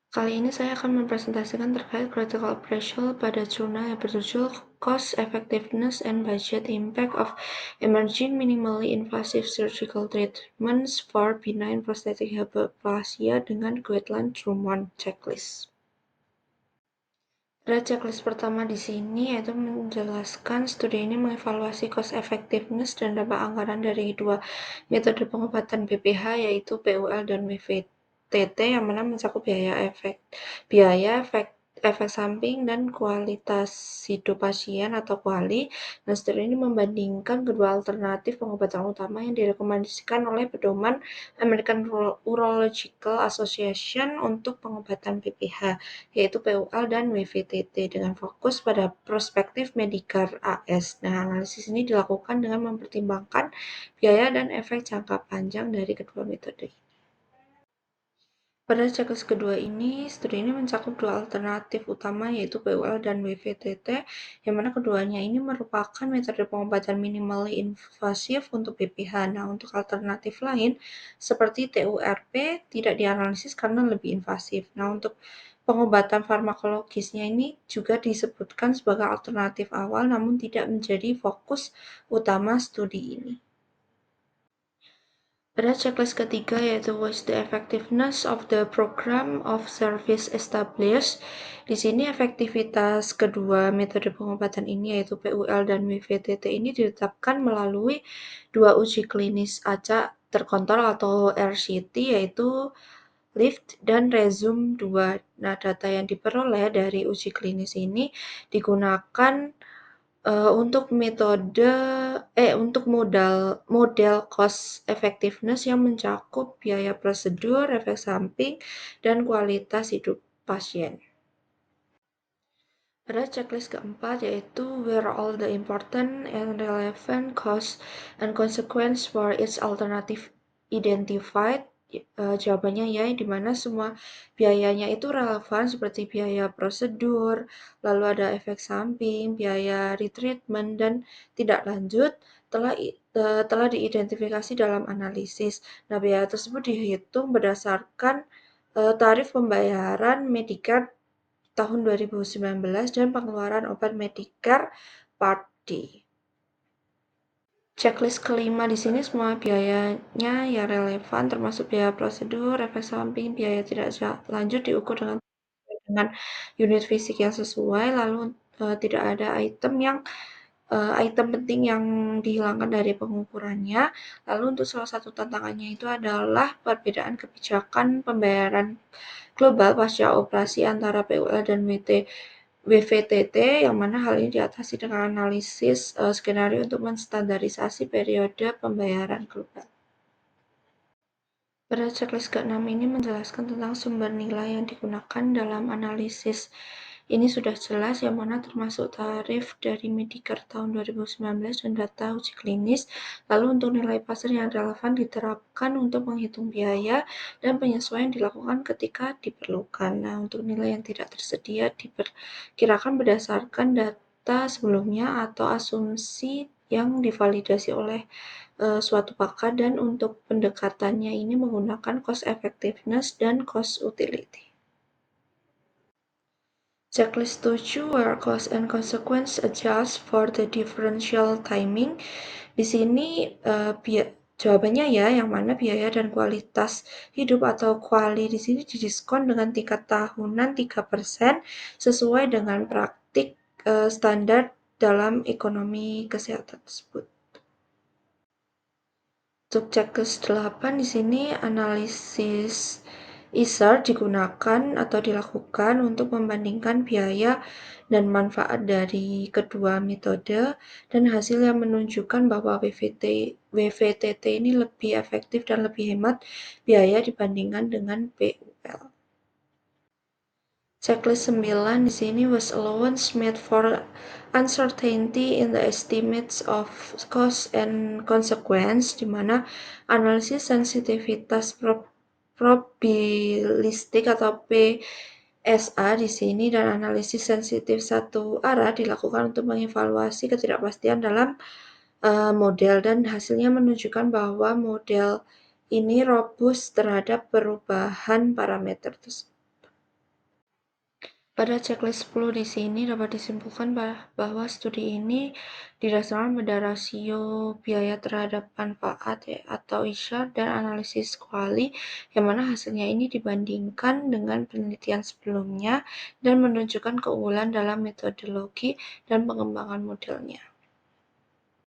Kali ini saya akan mempresentasikan terkait critical appraisal pada jurnal yang berjudul Cost Effectiveness and Budget Impact of Emerging Minimally Invasive Surgical Treatments for Benign Prostatic Hyperplasia dengan guideline Drummond checklist. Pada checklist pertama di sini yaitu menjelaskan studi ini mengevaluasi cost effectiveness dan dampak anggaran dari dua metode pengobatan BPH yaitu PUL dan WVTT yang mana mencakup efek samping dan kualitas hidup pasien atau QALY. Nah, studi ini membandingkan kedua alternatif pengobatan utama yang direkomendasikan oleh pedoman American Urological Association untuk pengobatan BPH yaitu PUL dan WVTT dengan fokus pada prospektif Medicare AS. Nah, analisis ini dilakukan dengan mempertimbangkan biaya dan efek jangka panjang dari kedua metode. Pada checklist kedua ini, studi ini mencakup dua alternatif utama yaitu PUL dan WVTT, yang mana keduanya ini merupakan metode pengobatan minimally invasif untuk BPH. Nah, untuk alternatif lain seperti TURP tidak dianalisis karena lebih invasif. Nah, untuk pengobatan farmakologisnya ini juga disebutkan sebagai alternatif awal namun tidak menjadi fokus utama studi ini. Pada checklist ketiga yaitu was the effectiveness of the program of service established. Di sini efektivitas kedua metode pengobatan ini yaitu PUL dan WVTT ini ditetapkan melalui dua uji klinis acak terkontrol atau RCT yaitu LIFT dan Resume 2. Nah, data yang diperoleh dari uji klinis ini digunakan untuk model cost effectiveness yang mencakup biaya prosedur, efek samping, dan kualitas hidup pasien. Pada checklist keempat yaitu where all the important and relevant costs and consequence for each alternative identified. Jawabannya ya, di mana semua biayanya itu relevan seperti biaya prosedur, lalu ada efek samping, biaya retreatment, dan tidak lanjut telah diidentifikasi dalam analisis. Nah, biaya tersebut dihitung berdasarkan tarif pembayaran Medicare tahun 2019 dan pengeluaran obat Medicare Part D. Checklist kelima di sini semua biayanya ya relevan termasuk biaya prosedur, efek samping, biaya tidak lanjut diukur dengan unit fisik yang sesuai, lalu tidak ada item penting yang dihilangkan dari pengukurannya. Lalu untuk salah satu tantangannya itu adalah perbedaan kebijakan pembayaran global pasca operasi antara PUL dan WVTT, yang mana hal ini diatasi dengan analisis skenario untuk menstandarisasi periode pembayaran global. Pada checklist ke-6 ini menjelaskan tentang sumber nilai yang digunakan dalam analisis. Ini sudah jelas yang mana termasuk tarif dari Medicare tahun 2019 dan data uji klinis. Lalu untuk nilai pasar yang relevan diterapkan untuk menghitung biaya dan penyesuaian dilakukan ketika diperlukan. Nah, untuk nilai yang tidak tersedia diperkirakan berdasarkan data sebelumnya atau asumsi yang divalidasi oleh suatu pakar, dan untuk pendekatannya ini menggunakan cost effectiveness dan cost utility. Checklist 7 where cost and consequence adjust for the differential timing. Di sini jawabannya ya, yang mana biaya dan kualitas hidup atau QALY di sini didiskon dengan tingkat tahunan 3% sesuai dengan praktik standar dalam ekonomi kesehatan tersebut. Untuk checklist 8 di sini analisis ISAR digunakan atau dilakukan untuk membandingkan biaya dan manfaat dari kedua metode, dan hasil yang menunjukkan bahwa WVTT ini lebih efektif dan lebih hemat biaya dibandingkan dengan PUL. Checklist 9 di sini was allowance made for uncertainty in the estimates of cost and consequence, di mana analisis sensitivitas probabilistik atau PSA di sini dan analisis sensitif satu arah dilakukan untuk mengevaluasi ketidakpastian dalam model, dan hasilnya menunjukkan bahwa model ini robust terhadap perubahan parameter tersebut. Pada checklist 10 di sini dapat disimpulkan bahwa studi ini didasarkan pada rasio biaya terhadap manfaat atau ISHAR dan analisis kuali, yang mana hasilnya ini dibandingkan dengan penelitian sebelumnya dan menunjukkan keunggulan dalam metodologi dan pengembangan modelnya.